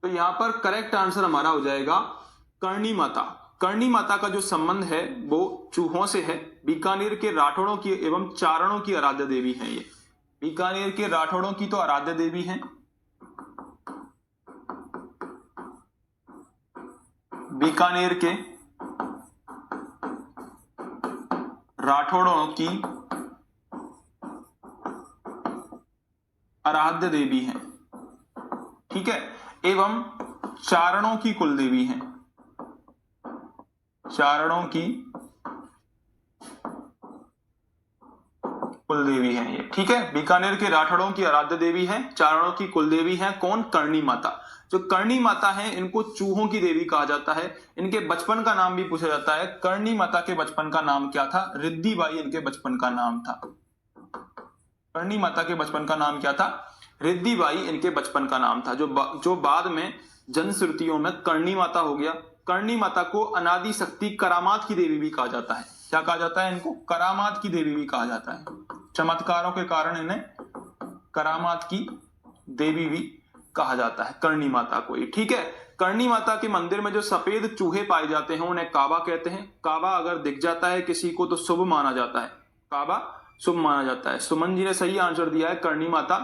तो यहां पर करेक्ट आंसर हमारा हो जाएगा कर्णी माता। कर्णी माता का जो संबंध है वो चूहों से है। बीकानेर के राठौड़ों की एवं चारणों की आराध्य देवी है ये। बीकानेर के राठौड़ों की तो आराध्य देवी है, बीकानेर के राठौड़ों की आराध्य देवी है, ठीक है, एवं चारणों की कुल देवी है, चारणों की कुल देवी है ये, ठीक है। बीकानेर के राठौड़ों की आराध्य देवी है, चारणों की कुल देवी है कौन? कर्णी माता। जो कर्णी माता है इनको चूहों की देवी कहा जाता है। इनके बचपन का नाम भी पूछा जाता है। कर्णी माता के बचपन का नाम क्या था? रिद्धि बाई इनके बचपन का नाम था। कर्णी माता के बचपन का नाम क्या था? रिद्धि बाई इनके बचपन का नाम था, जो बाद में जनश्रुतियों में कर्णी माता हो गया। कर्णी माता को अनादि शक्ति करामात की देवी भी कहा जाता है। क्या कहा जाता है इनको? करामात की देवी भी कहा जाता है। चमत्कारों के कारण इन्हें करामात की देवी भी कहा जाता है कर्णी माता को, ठीक है। कर्णी माता के मंदिर में जो सफेद चूहे पाए जाते हैं उन्हें काबा कहते हैं। काबा अगर दिख जाता है किसी को तो शुभ माना जाता है। काबा शुभ माना जाता है। सुमन जी ने सही आंसर दिया है, कर्णी माता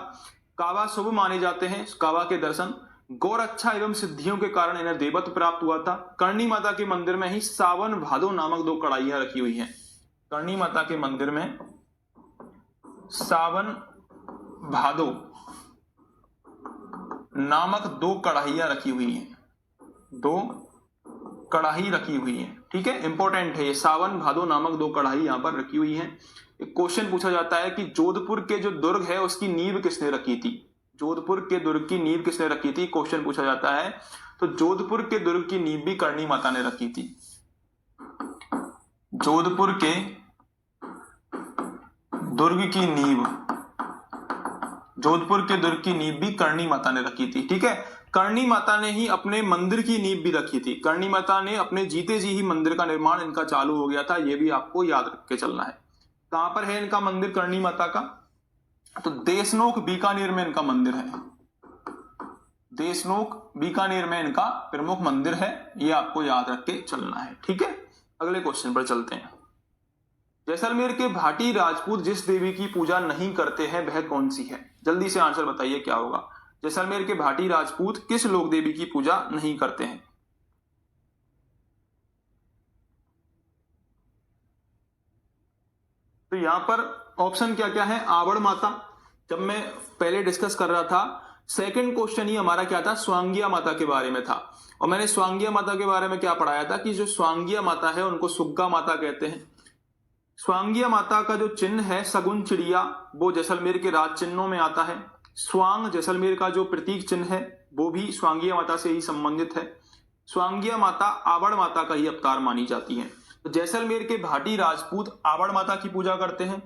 काबा शुभ माने जाते हैं। काबा के दर्शन गौरक्षा एवं सिद्धियों के कारण इन्हें देवत्व प्राप्त हुआ था। कर्णी माता के मंदिर में ही सावन भादो नामक 2 कढ़ाइयां रखी हुई हैं। कर्णी माता के मंदिर में सावन भादो नामक 2 कढ़ाइयां रखी हुई हैं। 2 कढ़ाई रखी हुई है, ठीक है, इंपॉर्टेंट है ये। सावन भादो नामक 2 कढ़ाई यहां पर रखी हुई है। एक क्वेश्चन पूछा जाता है कि जोधपुर के जो दुर्ग है उसकी नींव किसने रखी थी? जोधपुर के दुर्ग की नींव किसने रखी थी? क्वेश्चन पूछा जाता है। तो जोधपुर के दुर्ग की नींव भी कर्णी माता ने रखी थी। जोधपुर के दुर्ग की नींव, जोधपुर के दुर्ग की नींव भी कर्णी माता ने रखी थी, ठीक है। कर्णी माता ने ही अपने मंदिर की नींव भी रखी थी। कर्णी माता ने अपने जीते जी ही मंदिर का निर्माण इनका चालू हो गया था, यह भी आपको याद रख के चलना है। कहां पर है इनका मंदिर कर्णी माता का? तो देशनोक बीकानेर में इनका मंदिर है। देशनोक बीकानेर में इनका प्रमुख मंदिर है, यह आपको याद रख के चलना है, ठीक है। अगले क्वेश्चन पर चलते हैं। जैसलमेर के भाटी राजपूत जिस देवी की पूजा नहीं करते हैं वह कौन सी है? जल्दी से आंसर बताइए क्या होगा। जैसलमेर के भाटी राजपूत किस लोक देवी की पूजा नहीं करते हैं? तो यहां पर ऑप्शन क्या क्या है? आवड़ माता, जब मैं पहले डिस्कस कर रहा था सेकंड क्वेश्चन ही हमारा क्या था? स्वांगिया माता के बारे में था। और मैंने स्वांगिया माता के बारे में क्या पढ़ाया था कि जो स्वांगिया माता है उनको सुग्गा माता कहते हैं। स्वांगिया माता का जो चिन्ह है सगुन चिड़िया, वो जैसलमेर के राज चिन्हों में आता है। स्वांग जैसलमेर का जो प्रतीक चिन्ह है वो भी स्वांगिया माता से ही संबंधित है। स्वांगिया माता आवड़ माता का ही अवतार मानी जाती है। तो जैसलमेर के भाटी राजपूत आवड़ माता की पूजा करते हैं,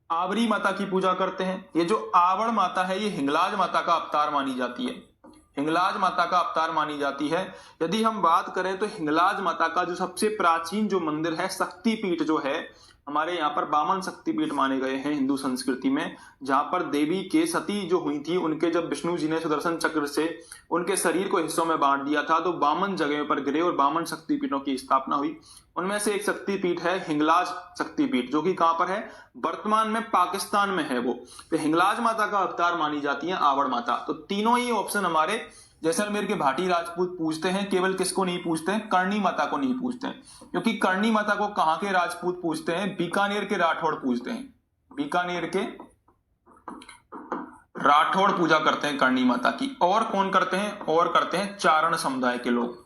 आवरी माता की पूजा करते हैं। ये जो आवड़ माता है ये हिंगलाज माता का अवतार मानी जाती है। हिंगलाज माता का अवतार मानी जाती है। यदि हम बात करें तो हिंगलाज माता का जो सबसे प्राचीन जो मंदिर है, शक्तिपीठ जो है, हमारे यहाँ पर वामन शक्तिपीठ माने गए हैं हिंदू संस्कृति में, जहां पर देवी के सती जो हुई थी उनके जब विष्णु जी ने सुदर्शन चक्र से उनके शरीर को हिस्सों में बांट दिया था तो वामन जगह पर गिरे और वामन शक्तिपीठों की स्थापना हुई। उनमें से एक शक्तिपीठ है हिंगलाज शक्तिपीठ, जो कि कहां पर है? वर्तमान में पाकिस्तान में है वो। तो हिंगलाज माता का अवतार मानी जाती है आवड़ माता। तो तीनों ही ऑप्शन हमारे जैसलमेर के भाटी राजपूत पूछते हैं। केवल किसको नहीं पूछते हैं? कर्णी माता को नहीं पूछते हैं, क्योंकि कर्णी माता को कहां के राजपूत पूछते हैं? बीकानेर के राठौड़ पूछते हैं। बीकानेर के राठौड़ पूजा करते हैं कर्णी माता की। और कौन करते हैं? और करते हैं चारण समुदाय के लोग,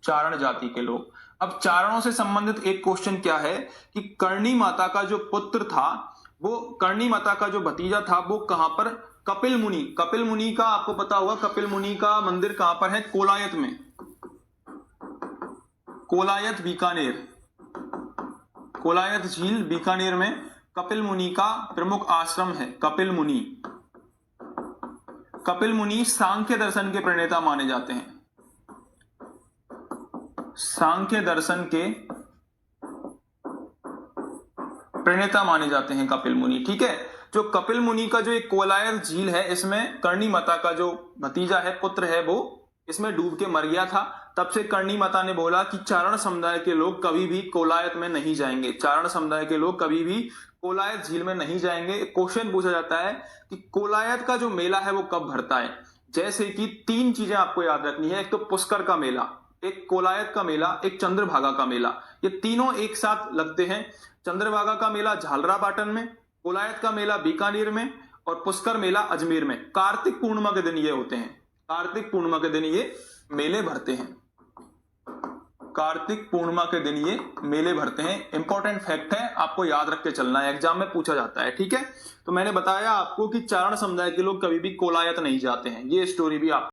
चारण जाति के लोग। अब चारणों से संबंधित एक क्वेश्चन क्या है कि कर्णी माता का जो पुत्र था, वो कर्णी माता का जो भतीजा था वो कहां पर? कपिल मुनि। कपिल मुनि का आपको पता होगा, कपिल मुनि का मंदिर कहां पर है? कोलायत में। कोलायत बीकानेर, कोलायत झील बीकानेर में कपिल मुनि का प्रमुख आश्रम है। कपिल मुनि, कपिल मुनि सांख्य दर्शन के प्रणेता माने जाते हैं। सांख्य दर्शन के प्रणेता माने जाते हैं कपिल मुनि, ठीक है। जो कपिल मुनि का जो एक कोलायत झील है, इसमें कर्णी माता का जो भतीजा है, पुत्र है, वो इसमें डूब के मर गया था। तब से कर्णी माता ने बोला कि चारण समुदाय के लोग कभी भी कोलायत में नहीं जाएंगे, चारण समुदाय के लोग कभी भी कोलायत झील में नहीं जाएंगे। क्वेश्चन पूछा जाता है कि कोलायत का जो मेला है वो कब भरता है। जैसे कि 3 चीजें आपको याद रखनी है, एक तो पुष्कर का मेला, एक कोलायत का मेला, एक चंद्रभागा का मेला। ये तीनों एक साथ लगते हैं। चंद्रभागा का मेला झालरापाटन में, कोलायत का मेला बीकानेर में और पुष्कर मेला अजमेर में। कार्तिक पूर्णिमा के दिन ये होते हैं, कार्तिक पूर्णिमा के दिन ये मेले भरते हैं, कार्तिक पूर्णिमा के दिन ये मेले भरते हैं। इंपॉर्टेंट फैक्ट है, आपको याद रख के चलना है, एग्जाम में पूछा जाता है। ठीक है, तो मैंने बताया आपको कि चारण समुदाय के लोग कभी भी कोलायत नहीं जाते हैं, ये स्टोरी भी आप